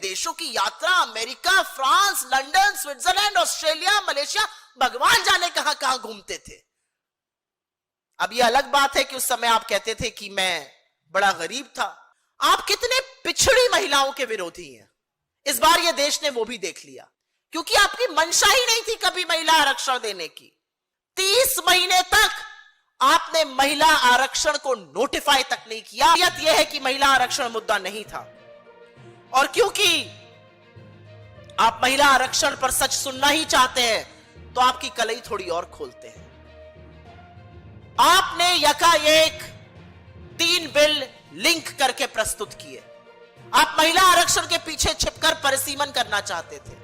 विदेशों की यात्रा, America, France, London, Switzerland, Australia, Malaysia, भगवान जाने कहां कहां घूमते थे। अब यह अलग बात है कि उस समय आप कहते थे कि मैं बड़ा गरीब था। आप कितने पिछड़ी महिलाओं के विरोधी हैं, इस बार यह देश ने वो भी देख लिया, क्योंकि आपकी मंशा ही नहीं थी कभी महिला आरक्षण देने की। 30 महीने तक आपने महिला आरक्षण को नोटिफाई तक नहीं किया। यह है कि महिला आरक्षण मुद्दा नहीं था, और क्योंकि आप महिला आरक्षण पर सच सुनना ही चाहते हैं तो आपकी कलई थोड़ी और खोलते हैं। आपने यकाएक 3 बिल लिंक करके प्रस्तुत किए। आप महिला आरक्षण के पीछे छिपकर परिसीमन करना चाहते थे,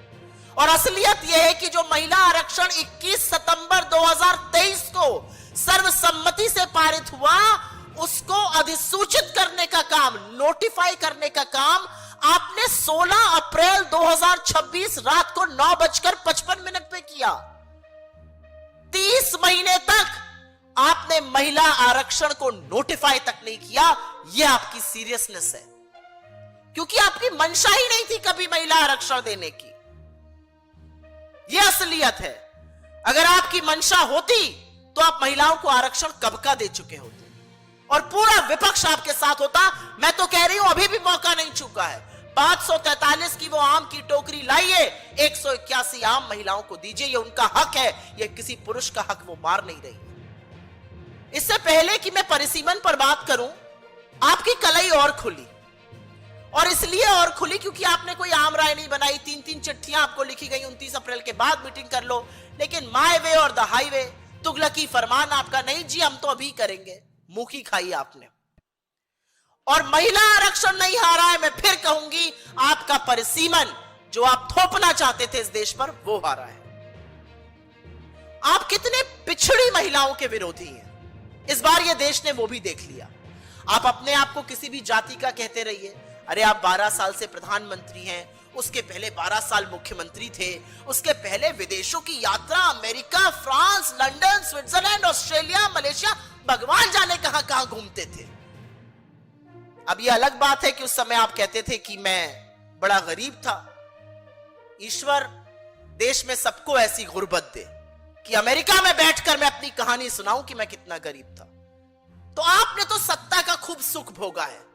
और असलियत यह है कि जो महिला आरक्षण 21 सितंबर 2023 को सर्वसम्मति से पारित हुआ, उसको अधिसूचित करने का काम, नोटिफाई करने का काम आपने 16 अप्रैल 2026 रात को 9:55 पे किया। 30 महीने तक आपने महिला आरक्षण को नोटिफाई तक नहीं किया। यह आपकी सीरियसनेस है, क्योंकि आपकी मंशा ही नहीं थी कभी महिला आरक्षण देने की। यह असलियत है। अगर आपकी मंशा होती तो आप महिलाओं को आरक्षण कब का दे चुके होते, और पूरा विपक्ष आपके साथ होता। मैं तो कह रही हूं अभी भी मौका नहीं चूका है। 543 की वो आम की टोकरी लाइए, 181 आम महिलाओं को दीजिए। ये उनका हक है, ये किसी पुरुष का हक वो मार नहीं रही है। इससे पहले कि मैं परिसीमन पर बात करूं, आपकी कलई और खुली, और इसलिए और खुली क्योंकि आपने कोई आम राय नहीं बनाई। 3-3 चिट्ठियां आपको लिखी गई, 29 अप्रैल के बाद मीटिंग कर लो। लेकिन माय वे और द हाईवे, तुगलकी फरमान आपका, नहीं जी हम तो अभी करेंगे। मुखी खाई आपने, और महिला आरक्षण नहीं हारा है। मैं फिर कहूंगी, आपका परिसीमन जो आप थोपना चाहते थे इस देश पर, वो हारा है। आप कितने पिछड़ी महिलाओं के विरोधी हैं, इस बार यह देश ने वो भी देख लिया। आप अपने आप को किसी भी जाति का कहते रहिए। अरे आप 12 साल से प्रधानमंत्री हैं, उसके पहले 12 साल मुख्यमंत्री थे, उसके पहले विदेशों की यात्रा, America, France, London, Switzerland, Australia, Malaysia, भगवान जाने कहां कहां घूमते थे। अब यह अलग बात है कि उस समय आप कहते थे कि मैं बड़ा गरीब था। ईश्वर देश में सबको ऐसी गुर्बत दे कि अमेरिका में बैठकर मैं अपनी कहानी सुनाऊं कि मैं कितना गरीब था। तो आपने तो सत्ता का खूब सुख भोगा है,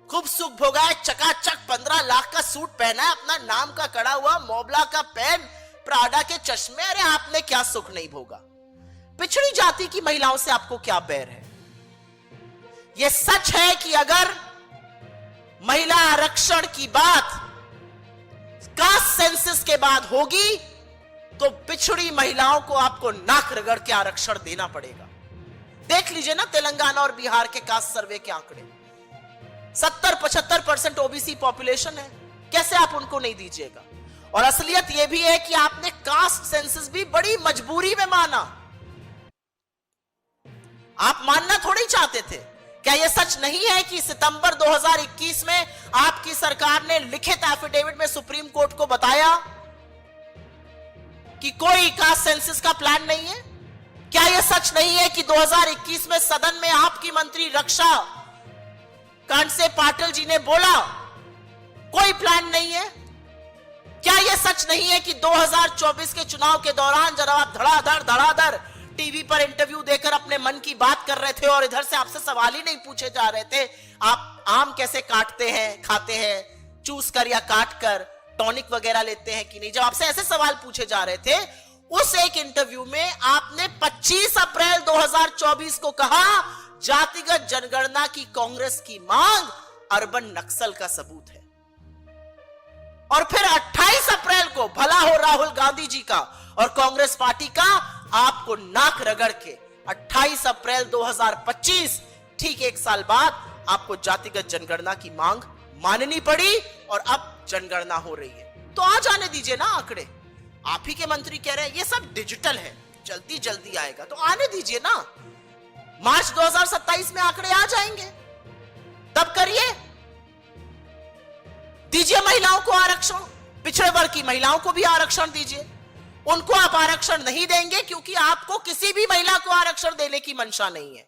खूब सुख भोगा है। चकाचक 15 लाख का सूट पहना है, अपना नाम का कड़ा हुआ, मोबला का पेन, प्राडा के चश्मे। अरे आपने क्या सुख नहीं भोगा। पिछड़ी जाति की महिलाओं से आपको क्या बैर है। यह सच है कि अगर महिला आरक्षण की बात कास्ट सेंसस के बाद होगी तो पिछड़ी महिलाओं को आपको नाक रगड़ के आरक्षण देना पड़ेगा। देख लीजिए ना तेलंगाना और बिहार के कास्ट सर्वे के आंकड़े, 70-75% ओबीसी पॉपुलेशन है। कैसे आप उनको नहीं दीजिएगा। और असलियत यह भी है कि आपने कास्ट सेंसस भी बड़ी मजबूरी में माना। आप मानना थोड़ी चाहते थे। क्या यह सच नहीं है कि सितंबर 2021 में आपकी सरकार ने लिखित एफिडेविट में सुप्रीम कोर्ट को बताया कि कोई कास्ट सेंसस का प्लान नहीं है? क्या यह सच नहीं है कि 2021 में सदन में आपकी मंत्री रक्षा कांसे पाटिल जी ने बोला कोई प्लान नहीं है? क्या यह सच नहीं है कि 2024 के चुनाव के दौरान जब आप धड़ाधड़ टीवी पर इंटरव्यू देकर अपने मन की बात कर रहे थे और इधर से आपसे सवाल ही नहीं पूछे जा रहे थे, आप आम कैसे काटते हैं, खाते हैं, चूस कर या काट कर, टॉनिक वगैरह लेते हैं कि नहीं, जब आपसे ऐसे सवाल पूछे जा रहे थे, उस एक इंटरव्यू में आपने 25 अप्रैल 2024 को कहा जातिगत जनगणना की कांग्रेस की मांग अर्बन नक्सल का सबूत है। और फिर 28 अप्रैल को भला हो राहुल गांधी जी का और कांग्रेस पार्टी का, आपको नाक रगड़ के 28 अप्रैल 2025, ठीक 1 साल बाद, आपको जातिगत जनगणना की मांग माननी पड़ी और अब जनगणना हो रही है। तो आ जाने दीजिए ना आंकड़े। आप ही के मंत्री कह रहे हैं ये सब डिजिटल है, जल्दी जल्दी आएगा, तो आने दीजिए ना। मार्च 2027 में आंकड़े आ जाएंगे, तब करिए, दीजिए महिलाओं को आरक्षण, पिछड़े वर्ग की महिलाओं को भी आरक्षण दीजिए। उनको आप आरक्षण नहीं देंगे क्योंकि आपको किसी भी महिला को आरक्षण देने की मंशा नहीं है।